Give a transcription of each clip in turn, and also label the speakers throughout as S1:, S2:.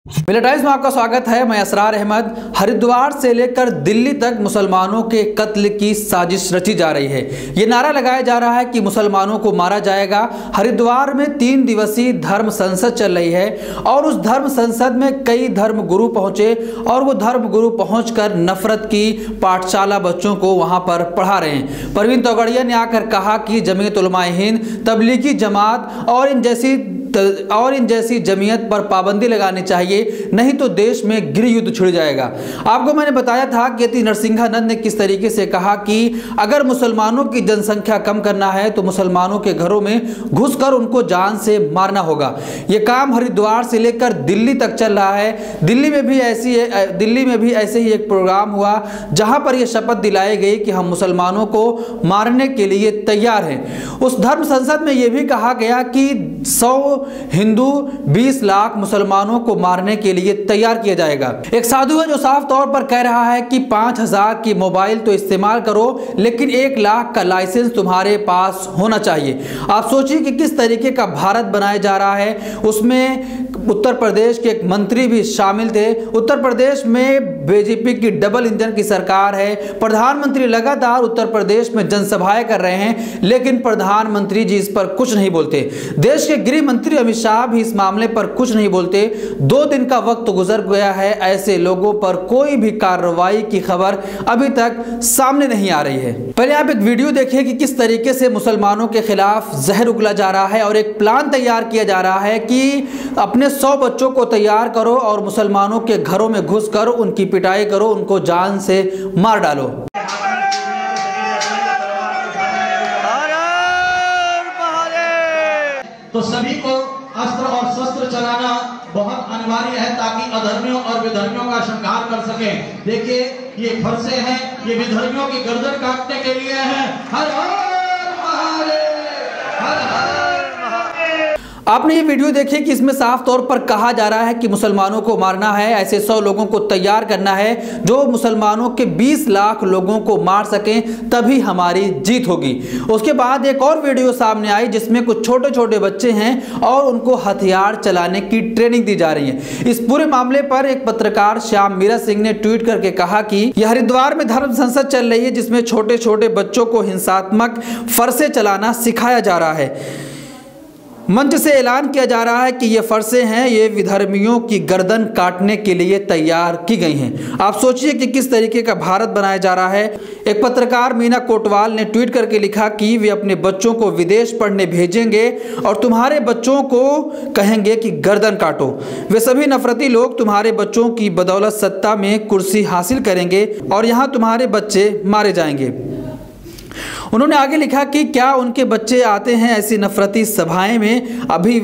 S1: मेरे टाइम्स में आपका स्वागत है। मैं असरार अहमद। हरिद्वार से लेकर दिल्ली तक मुसलमानों के कत्ल की साजिश रची जा रही है। ये नारा लगाया जा रहा है कि मुसलमानों को मारा जाएगा। हरिद्वार में 3 दिवसीय धर्म संसद चल रही है और उस धर्म संसद में कई धर्म गुरु पहुंचे और वो धर्म गुरु पहुंचकर नफरत की पाठशाला बच्चों को वहां पर पढ़ा रहे हैं। परवीन तोगड़िया ने आकर कहा कि जमीयत उलमा हिंद, तबलीगी जमात और इन जैसी जमीयत पर पाबंदी लगानी चाहिए, नहीं तो देश में गृह युद्ध छिड़ जाएगा। आपको मैंने बताया था कि यति नरसिंहानंद ने किस तरीके से कहा कि अगर मुसलमानों की जनसंख्या कम करना है तो मुसलमानों के घरों में घुसकर उनको जान से मारना होगा। यह काम हरिद्वार से लेकर दिल्ली तक चल रहा है। दिल्ली में भी ऐसे ही एक प्रोग्राम हुआ जहां पर यह शपथ दिलाई गई कि हम मुसलमानों को मारने के लिए तैयार हैं। उस धर्म संसद में यह भी कहा गया कि 100 हिंदू 20 लाख मुसलमानों को मारने के लिए तैयार किया जाएगा। एक साधु है जो साफ तौर पर कह रहा है कि 5000 की मोबाइल तो इस्तेमाल करो, लेकिन 1 लाख का लाइसेंस तुम्हारे पास होना चाहिए। आप सोचिए कि किस तरीके का भारत बनाया जा रहा है। उसमें उत्तर प्रदेश के एक मंत्री भी शामिल थे। उत्तर प्रदेश में बीजेपी की डबल इंजन की सरकार है। प्रधानमंत्री लगातार उत्तर प्रदेश में जनसभाएं कर रहे हैं, लेकिन प्रधानमंत्री जी इस पर कुछ नहीं बोलते। देश के गृह मंत्री अमित शाह भी इस मामले पर कुछ नहीं बोलते। 2 दिन का वक्त गुजर गया है, ऐसे लोगों पर कोई भी कार्रवाई की खबर अभी तक सामने नहीं आ रही है। पहले आप एक वीडियो देखिए कि किस तरीके से मुसलमानों के खिलाफ जहर उगला जा रहा है और एक प्लान तैयार किया जा रहा है कि अपने 100 बच्चों को तैयार करो और मुसलमानों के घरों में घुसकर उनकी पिटाई करो, उनको जान से मार डालो।
S2: तो सभी को अस्त्र और शस्त्र चलाना बहुत अनिवार्य है ताकि अधर्मियों और विधर्मियों का संहार कर सके। देखिए ये फरसे हैं, ये विधर्मियों की गर्दन काटने के लिए हैं। हर हर महादेव, हर हर महादेव।
S1: आपने ये वीडियो देखी कि इसमें साफ तौर पर कहा जा रहा है कि मुसलमानों को मारना है, ऐसे 100 लोगों को तैयार करना है जो मुसलमानों के 20 लाख लोगों को मार सकें, तभी हमारी जीत होगी। उसके बाद एक और वीडियो सामने आई जिसमें कुछ छोटे छोटे बच्चे हैं और उनको हथियार चलाने की ट्रेनिंग दी जा रही है। इस पूरे मामले पर एक पत्रकार श्याम मीरा सिंह ने ट्वीट करके कहा कि यह हरिद्वार में धर्म संसद चल रही है जिसमें छोटे छोटे बच्चों को हिंसात्मक फरसे चलाना सिखाया जा रहा है। मंच से ऐलान किया जा रहा है कि ये फरसे हैं, ये विधर्मियों की गर्दन काटने के लिए तैयार की गई हैं। आप सोचिए कि किस तरीके का भारत बनाया जा रहा है। एक पत्रकार मीना कोटवाल ने ट्वीट करके लिखा कि वे अपने बच्चों को विदेश पढ़ने भेजेंगे और तुम्हारे बच्चों को कहेंगे कि गर्दन काटो। वे सभी नफरती लोग तुम्हारे बच्चों की बदौलत सत्ता में कुर्सी हासिल करेंगे और यहाँ तुम्हारे बच्चे मारे जाएंगे। उन्होंने आगे लिखा कि क्या उनके बच्चे आते हैं ऐसी नफरती सभाएं में? अभी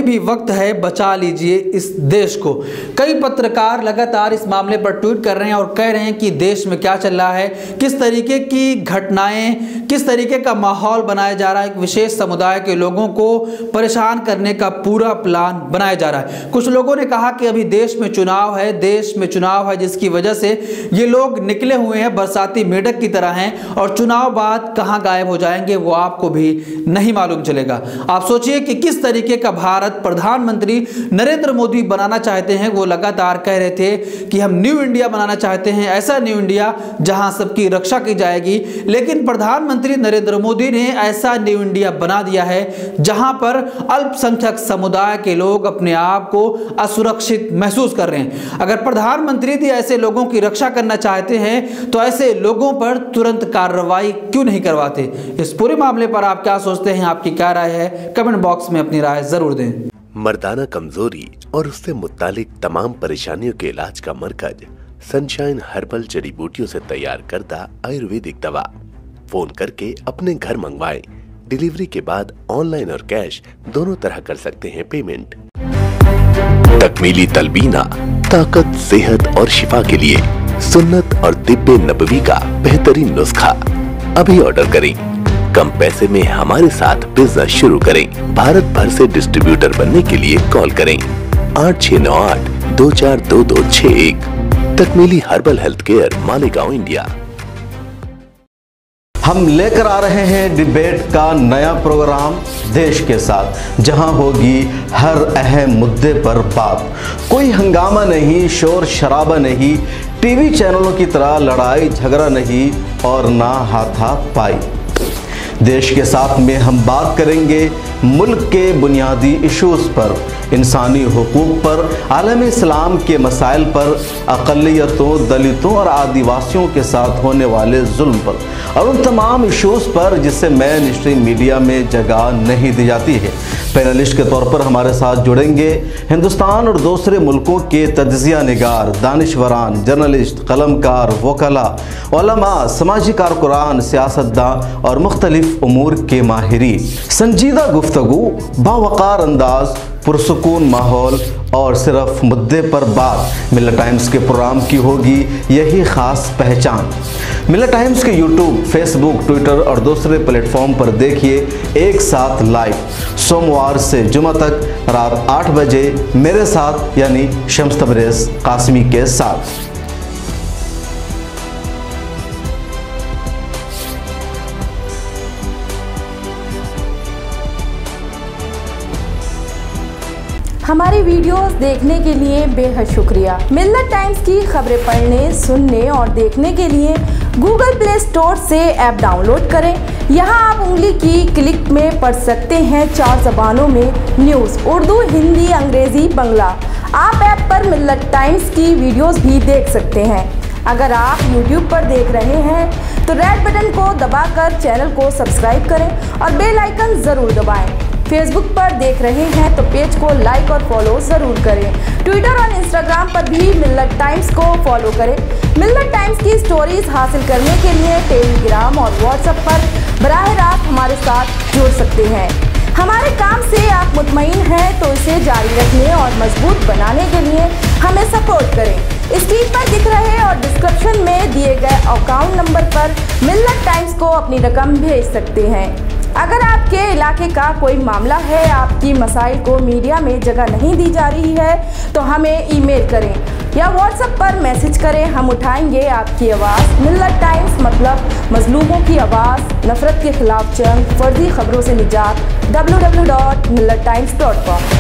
S1: भी वक्त है, बचा लीजिए इस देश को। कई पत्रकार लगातार इस मामले पर ट्वीट कर रहे हैं और कह रहे हैं कि देश में क्या चल रहा है, किस तरीके की घटनाएं, किस तरीके का माहौल बनाया जा रहा है। एक विशेष समुदाय के लोगों को परेशान करने का पूरा प्लान बनाया जा रहा है। कुछ लोगों ने कहा कि अभी देश में चुनाव है, जिसकी वजह से ये लोग निकले हुए हैं, बरसाती मेढक की तरह हैं और चुनाव बाद कहां गायब हो जाएंगे वो आपको भी नहीं मालूम चलेगा। आप सोचिए कि किस तरीके का भारत प्रधानमंत्री नरेंद्र मोदी बनाना चाहते हैं। वो लगातार कह रहे थे कि हम न्यू इंडिया बनाना चाहते हैं, ऐसा न्यू इंडिया जहां सबकी रक्षा की जाएगी, लेकिन प्रधानमंत्री नरेंद्र मोदी ने ऐसा न्यू इंडिया बना दिया है जहां पर अल्पसंख्यक समुदाय के लोग अपने आप को असुरक्षित महसूस कर रहे हैं। अगर प्रधानमंत्री भी ऐसे लोगों की रक्षा करना चाहते हैं तो ऐसे लोगों पर तुरंत कार्रवाई क्यों नहीं करवाते? इस पूरे मामले पर आप क्या सोचते हैं, आपकी क्या राय है? कमेंट बॉक्स में अपनी राय जरूर दें।
S3: मर्दाना कमजोरी और उससे मुत्तालिक तमाम परेशानियों के इलाज का मरकज सनशाइन हर्बल जड़ी बूटियों से तैयार करदा आयुर्वेदिक दवा। फोन करके अपने घर मंगवाएं। डिलीवरी के बाद ऑनलाइन और कैश दोनों तरह कर सकते हैं पेमेंट। तकमीली तलबीना ताकत, सेहत और शिफा के लिए सुन्नत और तिब्बे नबवी का बेहतरीन नुस्खा। अभी ऑर्डर करें, कम पैसे में हमारे साथ बिजनेस शुरू करें। भारत भर से डिस्ट्रीब्यूटर बनने के लिए कॉल करें 8698 242261। Takmeeli herbal health care, Malegaon, India.
S4: हम लेकर आ रहे हैं डिबेट का नया प्रोग्राम देश के साथ, जहां होगी हर अहम मुद्दे पर बात। कोई हंगामा नहीं, शोर शराबा नहीं, टीवी चैनलों की तरह लड़ाई झगड़ा नहीं और ना हाथापाई। देश के साथ में हम बात करेंगे मुल्क के बुनियादी इश्यूज़ पर, इंसानी हुकूक पर, आलम इस्लाम के मसाइल पर, अक़लियतों, दलितों और आदिवासियों के साथ होने वाले जुल्म पर और उन तमाम इश्यूज़ पर जिसे मेन स्ट्रीम मीडिया में जगह नहीं दी जाती है। पैनलिस्ट के तौर पर हमारे साथ जुड़ेंगे हिंदुस्तान और दूसरे मुल्कों के तज्ज़िया निगार, दानिशवरान, जर्नलिस्ट, कलमकार, वकला, उलमा, समाजी कारकुरान, सियासतदान और मुख्तलिफ उमूर के माहिरीन। संजीदा गुफ्तगू, बावकार अंदाज, पुरसुकून माहौल और सिर्फ मुद्दे पर बात। मिल्लत टाइम्स के प्रोग्राम की होगी यही ख़ास पहचान। मिल्लत टाइम्स के यूट्यूब, फेसबुक, ट्विटर और दूसरे प्लेटफॉर्म पर देखिए एक साथ लाइव, सोमवार से जुमा तक रात 8 बजे मेरे साथ यानी शम्स तबरेज़ कासमी के साथ।
S5: हमारी वीडियोस देखने के लिए बेहद शुक्रिया। मिल्लत टाइम्स की खबरें पढ़ने, सुनने और देखने के लिए गूगल प्ले स्टोर से ऐप डाउनलोड करें। यहां आप उंगली की क्लिक में पढ़ सकते हैं 4 ज़बानों में न्यूज़, उर्दू, हिंदी, अंग्रेज़ी, बंगला। आप ऐप पर मिल्लत टाइम्स की वीडियोस भी देख सकते हैं। अगर आप YouTube पर देख रहे हैं तो रेड बटन को दबाकर चैनल को सब्सक्राइब करें और बेल आइकन ज़रूर दबाएं। फेसबुक पर देख रहे हैं तो पेज को लाइक और फॉलो ज़रूर करें। ट्विटर और इंस्टाग्राम पर भी मिल्लत टाइम्स को फॉलो करें। मिल्लत टाइम्स की स्टोरीज हासिल करने के लिए टेलीग्राम और व्हाट्सएप पर बराह रास्त हमारे साथ जुड़ सकते हैं। हमारे काम से आप मुतमईन हैं तो इसे जारी रखने और मजबूत बनाने के लिए हमें सपोर्ट करें। स्क्रीन पर दिख रहे और डिस्क्रिप्शन में दिए गए अकाउंट नंबर पर मिल्लत टाइम्स को अपनी रकम भेज सकते हैं। अगर आपके इलाके का कोई मामला है, आपकी मसाइल को मीडिया में जगह नहीं दी जा रही है तो हमें ईमेल करें या व्हाट्सएप पर मैसेज करें। हम उठाएंगे आपकी आवाज़। मिल्लत टाइम्स मतलब मजलूमों की आवाज़, नफरत के खिलाफ जंग, फर्जी खबरों से निजात। www.millattimes.com